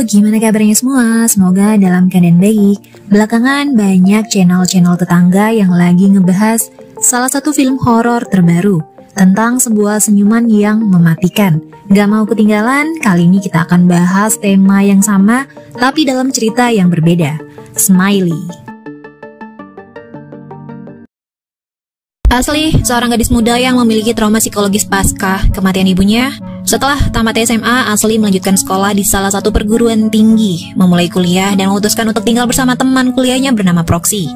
gimana kabarnya semua? Semoga dalam keadaan baik. Belakangan banyak channel-channel tetangga yang lagi ngebahas salah satu film horor terbaru tentang sebuah senyuman yang mematikan. Gak mau ketinggalan, kali ini kita akan bahas tema yang sama tapi dalam cerita yang berbeda. Smiley. Asli, seorang gadis muda yang memiliki trauma psikologis pasca kematian ibunya. Setelah tamat SMA, Asli melanjutkan sekolah di salah satu perguruan tinggi, memulai kuliah dan memutuskan untuk tinggal bersama teman kuliahnya bernama Proxy.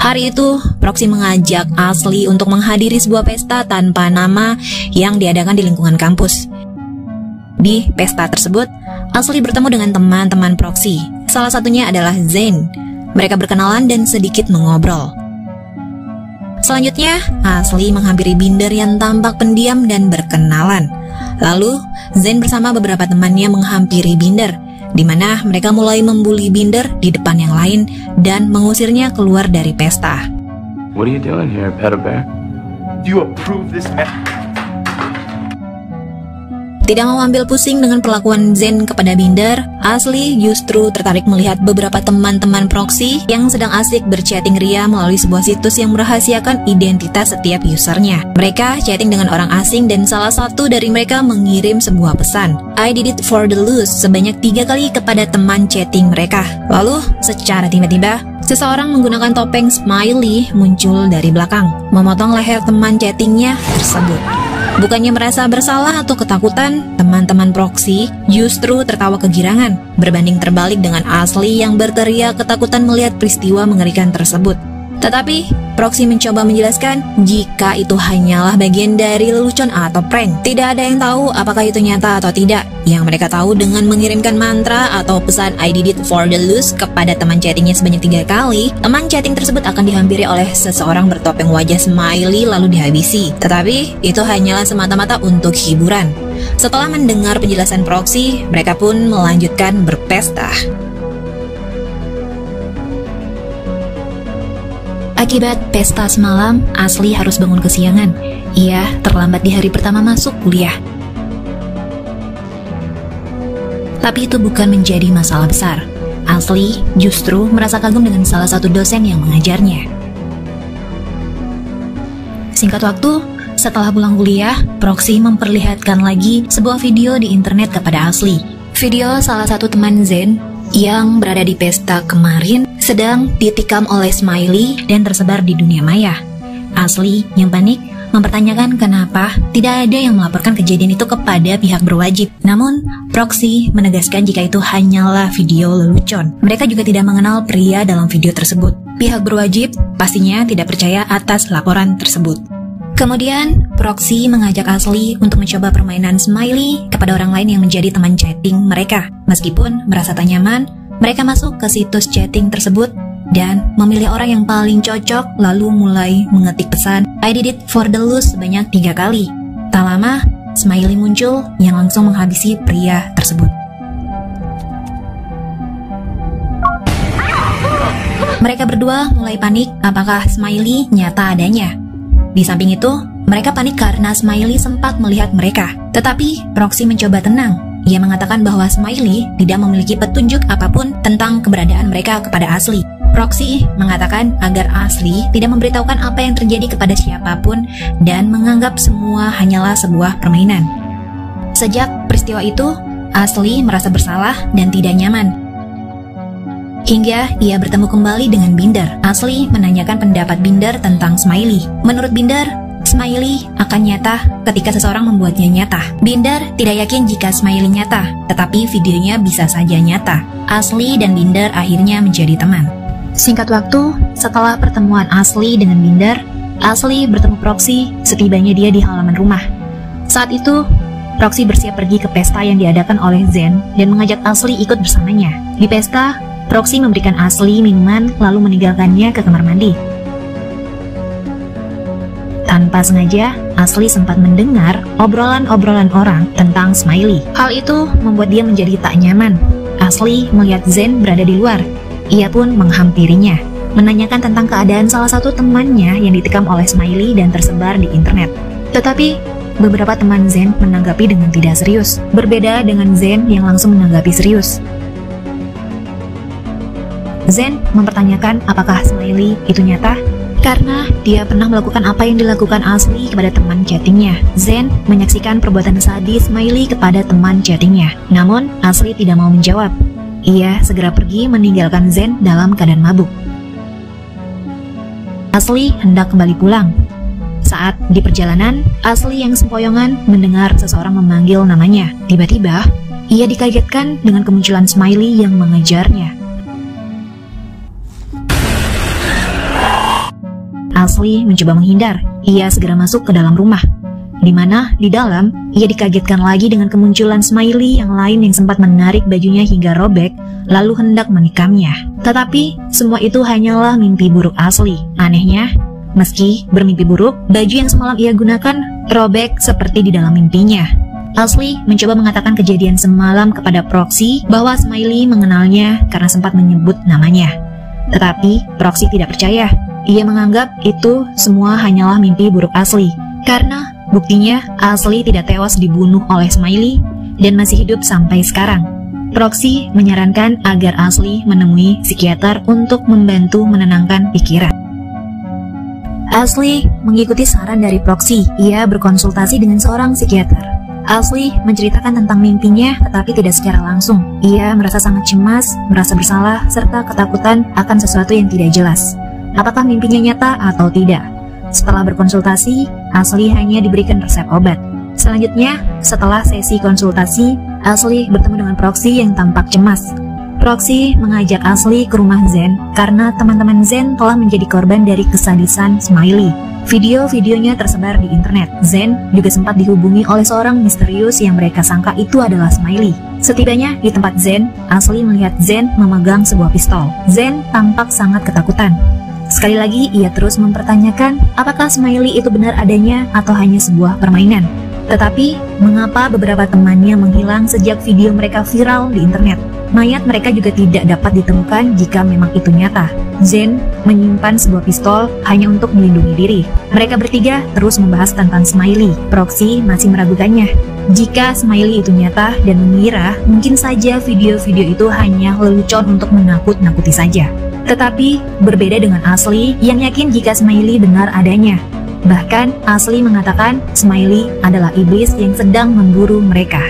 Hari itu, Proxy mengajak Asli untuk menghadiri sebuah pesta tanpa nama yang diadakan di lingkungan kampus. Di pesta tersebut, Asli bertemu dengan teman-teman Proxy. Salah satunya adalah Zain. Mereka berkenalan dan sedikit mengobrol. Selanjutnya, Asli menghampiri Binder yang tampak pendiam dan berkenalan. Lalu, Zain bersama beberapa temannya menghampiri Binder, di mana mereka mulai membuli Binder di depan yang lain dan mengusirnya keluar dari pesta. What are you doing here, Pet a Bear? Do you approve this man? Tidak mau ambil pusing dengan perlakuan Zain kepada Binder, Asli justru tertarik melihat beberapa teman-teman Proxy yang sedang asik berchatting ria melalui sebuah situs yang merahasiakan identitas setiap usernya. Mereka chatting dengan orang asing dan salah satu dari mereka mengirim sebuah pesan, "I did it for the loose," sebanyak 3 kali kepada teman chatting mereka. Lalu, secara tiba-tiba, seseorang menggunakan topeng Smiley muncul dari belakang, memotong leher teman chattingnya tersebut. Bukannya merasa bersalah atau ketakutan, teman-teman Proxy justru tertawa kegirangan, berbanding terbalik dengan Asli yang berteriak ketakutan melihat peristiwa mengerikan tersebut. Tetapi, Proxy mencoba menjelaskan jika itu hanyalah bagian dari lelucon atau prank. Tidak ada yang tahu apakah itu nyata atau tidak. Yang mereka tahu dengan mengirimkan mantra atau pesan "I did it for the loose" kepada teman chattingnya sebanyak 3 kali, teman chatting tersebut akan dihampiri oleh seseorang bertopeng wajah Smiley lalu dihabisi. Tetapi, itu hanyalah semata-mata untuk hiburan. Setelah mendengar penjelasan Proxy, mereka pun melanjutkan berpesta. Akibat pesta semalam, Asli harus bangun kesiangan. Ia terlambat di hari pertama masuk kuliah. Tapi itu bukan menjadi masalah besar. Asli justru merasa kagum dengan salah satu dosen yang mengajarnya. Singkat waktu, setelah pulang kuliah, Proxy memperlihatkan lagi sebuah video di internet kepada Asli. Video salah satu teman Zain yang berada di pesta kemarin sedang ditikam oleh Smiley dan tersebar di dunia maya. Asli yang panik mempertanyakan kenapa tidak ada yang melaporkan kejadian itu kepada pihak berwajib. Namun, Proxy menegaskan jika itu hanyalah video lelucon. Mereka juga tidak mengenal pria dalam video tersebut. Pihak berwajib pastinya tidak percaya atas laporan tersebut. Kemudian, Proxy mengajak Asli untuk mencoba permainan Smiley kepada orang lain yang menjadi teman chatting mereka. Meskipun merasa tak nyaman, mereka masuk ke situs chatting tersebut dan memilih orang yang paling cocok lalu mulai mengetik pesan "I did it for the loose" sebanyak 3 kali. Tak lama, Smiley muncul yang langsung menghabisi pria tersebut. Mereka berdua mulai panik apakah Smiley nyata adanya. Di samping itu, mereka panik karena Smiley sempat melihat mereka. Tetapi, Proxy mencoba tenang. Ia mengatakan bahwa Smiley tidak memiliki petunjuk apapun tentang keberadaan mereka kepada Asli. Proxy mengatakan agar Asli tidak memberitahukan apa yang terjadi kepada siapapun dan menganggap semua hanyalah sebuah permainan. Sejak peristiwa itu, Asli merasa bersalah dan tidak nyaman. Hingga ia bertemu kembali dengan Binder. Asli menanyakan pendapat Binder tentang Smiley. Menurut Binder, Smiley akan nyata ketika seseorang membuatnya nyata. Binder tidak yakin jika Smiley nyata, tetapi videonya bisa saja nyata. Asli dan Binder akhirnya menjadi teman. Singkat waktu, setelah pertemuan Asli dengan Binder, Asli bertemu Proxy setibanya dia di halaman rumah. Saat itu, Proxy bersiap pergi ke pesta yang diadakan oleh Zain dan mengajak Asli ikut bersamanya. Di pesta, Proxy memberikan Asli minuman lalu meninggalkannya ke kamar mandi. Tanpa sengaja, Asli sempat mendengar obrolan-obrolan orang tentang Smiley. Hal itu membuat dia menjadi tak nyaman. Asli melihat Zain berada di luar. Ia pun menghampirinya, menanyakan tentang keadaan salah satu temannya yang ditikam oleh Smiley dan tersebar di internet. Tetapi, beberapa teman Zain menanggapi dengan tidak serius. Berbeda dengan Zain yang langsung menanggapi serius. Zen mempertanyakan apakah Smiley itu nyata, karena dia pernah melakukan apa yang dilakukan Ashley kepada teman chattingnya. Zen menyaksikan perbuatan sadis Smiley kepada teman chattingnya. Namun, Ashley tidak mau menjawab. Ia segera pergi meninggalkan Zen dalam keadaan mabuk. Ashley hendak kembali pulang. Saat di perjalanan, Ashley yang sempoyongan mendengar seseorang memanggil namanya. Tiba-tiba, ia dikagetkan dengan kemunculan Smiley yang mengejarnya. Ashley mencoba menghindar. Ia segera masuk ke dalam rumah, di mana di dalam ia dikagetkan lagi dengan kemunculan Smiley yang lain yang sempat menarik bajunya hingga robek, lalu hendak menikamnya. Tetapi semua itu hanyalah mimpi buruk Ashley. Anehnya, meski bermimpi buruk, baju yang semalam ia gunakan robek seperti di dalam mimpinya. Ashley mencoba mengatakan kejadian semalam kepada Proxy bahwa Smiley mengenalnya karena sempat menyebut namanya. Tetapi Proxy tidak percaya. Ia menganggap itu semua hanyalah mimpi buruk Ashley, karena buktinya Ashley tidak tewas dibunuh oleh Smiley dan masih hidup sampai sekarang. Proxy menyarankan agar Ashley menemui psikiater untuk membantu menenangkan pikiran. Ashley mengikuti saran dari Proxy. Ia berkonsultasi dengan seorang psikiater. Ashley menceritakan tentang mimpinya, tetapi tidak secara langsung. Ia merasa sangat cemas, merasa bersalah, serta ketakutan akan sesuatu yang tidak jelas. Apakah mimpinya nyata atau tidak? Setelah berkonsultasi, Ashley hanya diberikan resep obat. Selanjutnya, setelah sesi konsultasi, Ashley bertemu dengan Proxy yang tampak cemas. Proxy mengajak Ashley ke rumah Zen karena teman-teman Zen telah menjadi korban dari kesadisan Smiley. Video-videonya tersebar di internet. Zen juga sempat dihubungi oleh seorang misterius yang mereka sangka itu adalah Smiley. Setibanya di tempat Zen, Ashley melihat Zen memegang sebuah pistol. Zen tampak sangat ketakutan. Sekali lagi, ia terus mempertanyakan apakah Smiley itu benar adanya atau hanya sebuah permainan. Tetapi, mengapa beberapa temannya menghilang sejak video mereka viral di internet? Mayat mereka juga tidak dapat ditemukan jika memang itu nyata. Zen menyimpan sebuah pistol hanya untuk melindungi diri. Mereka bertiga terus membahas tentang Smiley. Proxy masih meragukannya jika Smiley itu nyata dan mengira mungkin saja video-video itu hanya lelucon untuk menakut-nakuti saja. Tetapi berbeda dengan Ashley yang yakin jika Smiley benar adanya. Bahkan Ashley mengatakan Smiley adalah iblis yang sedang memburu mereka.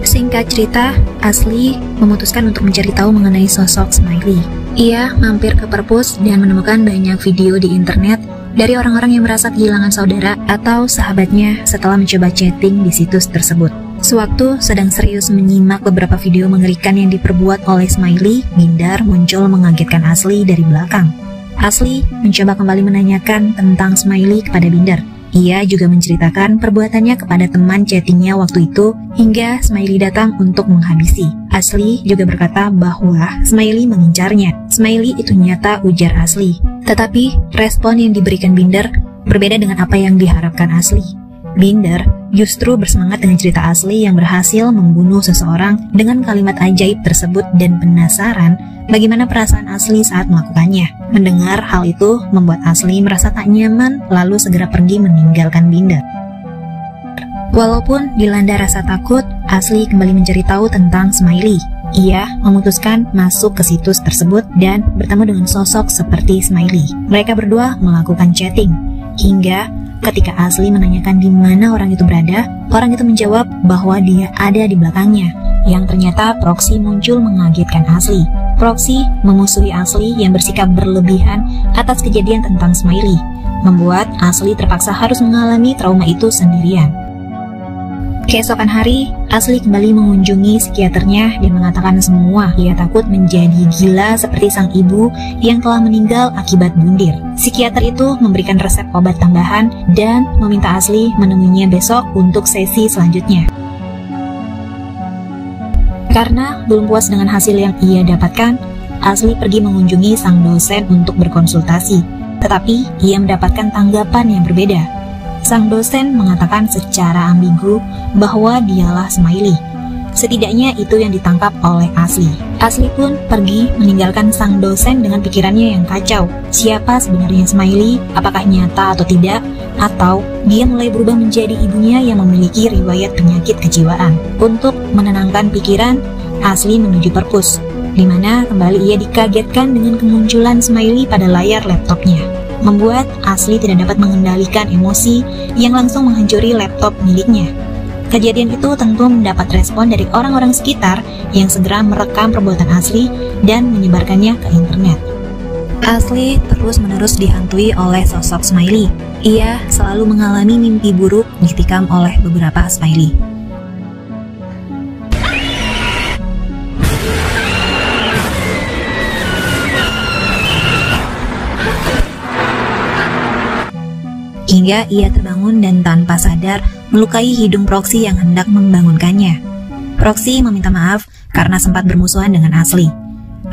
Singkat cerita, Ashley memutuskan untuk mencari tahu mengenai sosok Smiley. Ia mampir ke perpus dan menemukan banyak video di internet dari orang-orang yang merasa kehilangan saudara atau sahabatnya setelah mencoba chatting di situs tersebut. Sewaktu sedang serius menyimak beberapa video mengerikan yang diperbuat oleh Smiley, Binder muncul mengagetkan Ashley dari belakang. Ashley mencoba kembali menanyakan tentang Smiley kepada Binder. Ia juga menceritakan perbuatannya kepada teman chattingnya waktu itu hingga Smiley datang untuk menghabisi. Ashley juga berkata bahwa Smiley mengincarnya. Smiley itu nyata, ujar Ashley. Tetapi respon yang diberikan Binder berbeda dengan apa yang diharapkan Ashley. Binder justru bersemangat dengan cerita Ashley yang berhasil membunuh seseorang dengan kalimat ajaib tersebut dan penasaran bagaimana perasaan Ashley saat melakukannya. Mendengar hal itu membuat Ashley merasa tak nyaman lalu segera pergi meninggalkan Binder. Walaupun dilanda rasa takut, Ashley kembali mencari tahu tentang Smiley. Ia memutuskan masuk ke situs tersebut dan bertemu dengan sosok seperti Smiley. Mereka berdua melakukan chatting hingga ketika Ashley menanyakan di mana orang itu berada, orang itu menjawab bahwa dia ada di belakangnya. Yang ternyata Proxy muncul mengagetkan Ashley. Proxy memusuhi Ashley yang bersikap berlebihan atas kejadian tentang Smiley, membuat Ashley terpaksa harus mengalami trauma itu sendirian. Keesokan hari, Ashley kembali mengunjungi psikiaternya dan mengatakan semua. Ia takut menjadi gila seperti sang ibu yang telah meninggal akibat bundir. Psikiater itu memberikan resep obat tambahan dan meminta Ashley menemuinya besok untuk sesi selanjutnya. Karena belum puas dengan hasil yang ia dapatkan, Ashley pergi mengunjungi sang dosen untuk berkonsultasi. Tetapi ia mendapatkan tanggapan yang berbeda. Sang dosen mengatakan secara ambigu bahwa dialah Smiley. Setidaknya itu yang ditangkap oleh Ashley. Ashley pun pergi meninggalkan sang dosen dengan pikirannya yang kacau. Siapa sebenarnya Smiley? Apakah nyata atau tidak? Atau dia mulai berubah menjadi ibunya yang memiliki riwayat penyakit kejiwaan? Untuk menenangkan pikiran, Ashley menuju perpus. di mana kembali ia dikagetkan dengan kemunculan Smiley pada layar laptopnya, membuat Ashley tidak dapat mengendalikan emosi yang langsung menghancuri laptop miliknya. Kejadian itu tentu mendapat respon dari orang-orang sekitar yang segera merekam perbuatan Ashley dan menyebarkannya ke internet. Ashley terus-menerus dihantui oleh sosok Smiley. Ia selalu mengalami mimpi buruk ditikam oleh beberapa Smiley. Hingga ia terbangun dan tanpa sadar melukai hidung Proxy yang hendak membangunkannya. Proxy meminta maaf karena sempat bermusuhan dengan Ashley.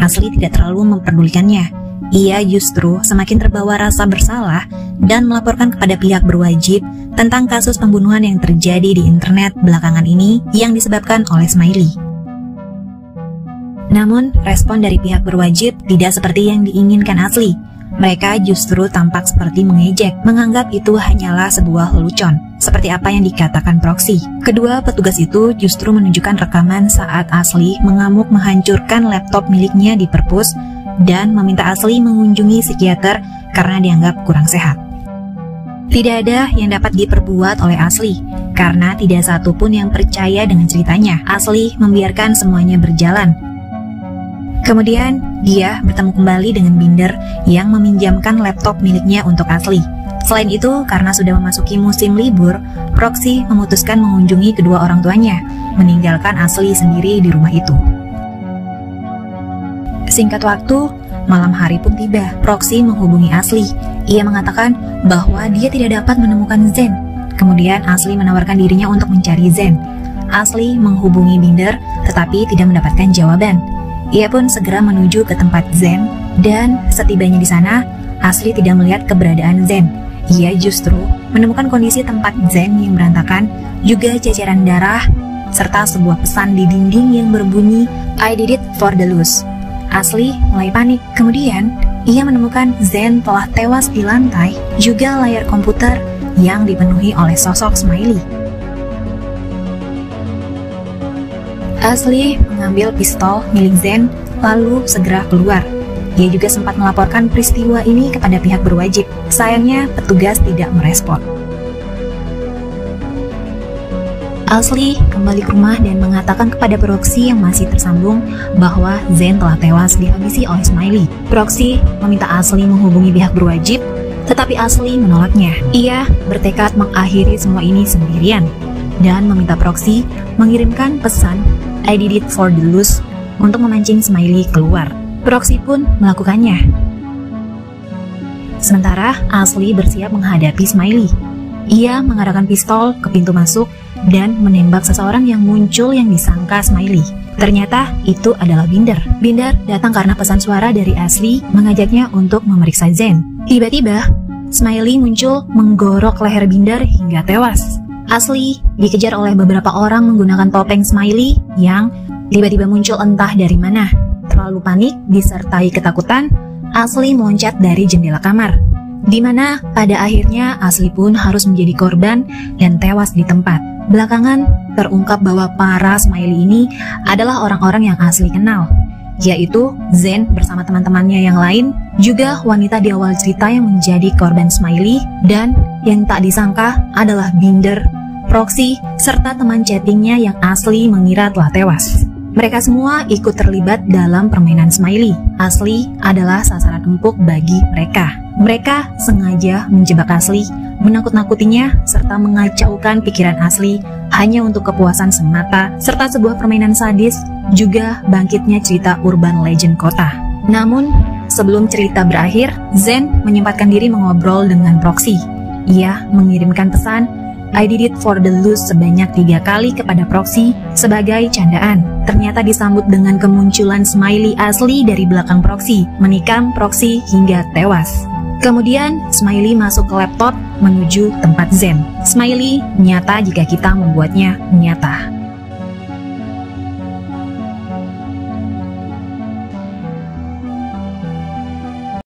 Ashley tidak terlalu memperdulikannya. Ia justru semakin terbawa rasa bersalah dan melaporkan kepada pihak berwajib tentang kasus pembunuhan yang terjadi di internet belakangan ini yang disebabkan oleh Smiley. Namun, respon dari pihak berwajib tidak seperti yang diinginkan Ashley. Mereka justru tampak seperti mengejek, menganggap itu hanyalah sebuah lelucon, seperti apa yang dikatakan Proxy. Kedua petugas itu justru menunjukkan rekaman saat Ashley mengamuk menghancurkan laptop miliknya di perpus dan meminta Ashley mengunjungi psikiater karena dianggap kurang sehat. Tidak ada yang dapat diperbuat oleh Ashley, karena tidak satu pun yang percaya dengan ceritanya. Ashley membiarkan semuanya berjalan. Kemudian, dia bertemu kembali dengan Binder yang meminjamkan laptop miliknya untuk Ashley. Selain itu, karena sudah memasuki musim libur, Proxy memutuskan mengunjungi kedua orang tuanya, meninggalkan Ashley sendiri di rumah itu. Singkat waktu, malam hari pun tiba. Proxy menghubungi Ashley. Ia mengatakan bahwa dia tidak dapat menemukan Zen. Kemudian Ashley menawarkan dirinya untuk mencari Zen. Ashley menghubungi Binder, tetapi tidak mendapatkan jawaban. Ia pun segera menuju ke tempat Zen, dan setibanya di sana, Ashley tidak melihat keberadaan Zen. Ia justru menemukan kondisi tempat Zen yang berantakan, juga ceceran darah, serta sebuah pesan di dinding yang berbunyi, "I did it for the loose." Ashley mulai panik. Kemudian, ia menemukan Zen telah tewas di lantai, juga layar komputer yang dipenuhi oleh sosok Smiley. Ashley mengambil pistol milik Zen, lalu segera keluar. Dia juga sempat melaporkan peristiwa ini kepada pihak berwajib. Sayangnya, petugas tidak merespon. Ashley kembali ke rumah dan mengatakan kepada Proxy yang masih tersambung bahwa Zen telah tewas dihabisi oleh Smiley. Proxy meminta Ashley menghubungi pihak berwajib, tetapi Ashley menolaknya. Ia bertekad mengakhiri semua ini sendirian dan meminta Proxy mengirimkan pesan "I did it for the loose" untuk memancing Smiley keluar. Proxy pun melakukannya. Sementara Ashley bersiap menghadapi Smiley. Ia mengarahkan pistol ke pintu masuk dan menembak seseorang yang muncul yang disangka Smiley. Ternyata itu adalah Binder. Binder datang karena pesan suara dari Ashley mengajaknya untuk memeriksa Zen. Tiba-tiba, Smiley muncul menggorok leher Binder hingga tewas. Ashley dikejar oleh beberapa orang menggunakan topeng Smiley yang tiba-tiba muncul entah dari mana. Terlalu panik disertai ketakutan, Ashley meloncat dari jendela kamar, di mana pada akhirnya Ashley pun harus menjadi korban dan tewas di tempat. Belakangan terungkap bahwa para Smiley ini adalah orang-orang yang Ashley kenal, yaitu Zen bersama teman-temannya yang lain, juga wanita di awal cerita yang menjadi korban Smiley, dan yang tak disangka adalah Binder, Proxy, serta teman chattingnya yang Ashley mengira telah tewas. Mereka semua ikut terlibat dalam permainan Smiley. Ashley adalah sasaran empuk bagi mereka. Mereka sengaja menjebak Ashley, menakut-nakutinya, serta mengacaukan pikiran Ashley hanya untuk kepuasan semata, serta sebuah permainan sadis, juga bangkitnya cerita urban legend kota. Namun, sebelum cerita berakhir, Zen menyempatkan diri mengobrol dengan Proxy. Ia mengirimkan pesan "I did it for the loose" sebanyak 3 kali kepada Proxy sebagai candaan. Ternyata disambut dengan kemunculan Smiley Ashley dari belakang Proxy, menikam Proxy hingga tewas. Kemudian, Smiley masuk ke laptop menuju tempat Zen. Smiley nyata jika kita membuatnya nyata.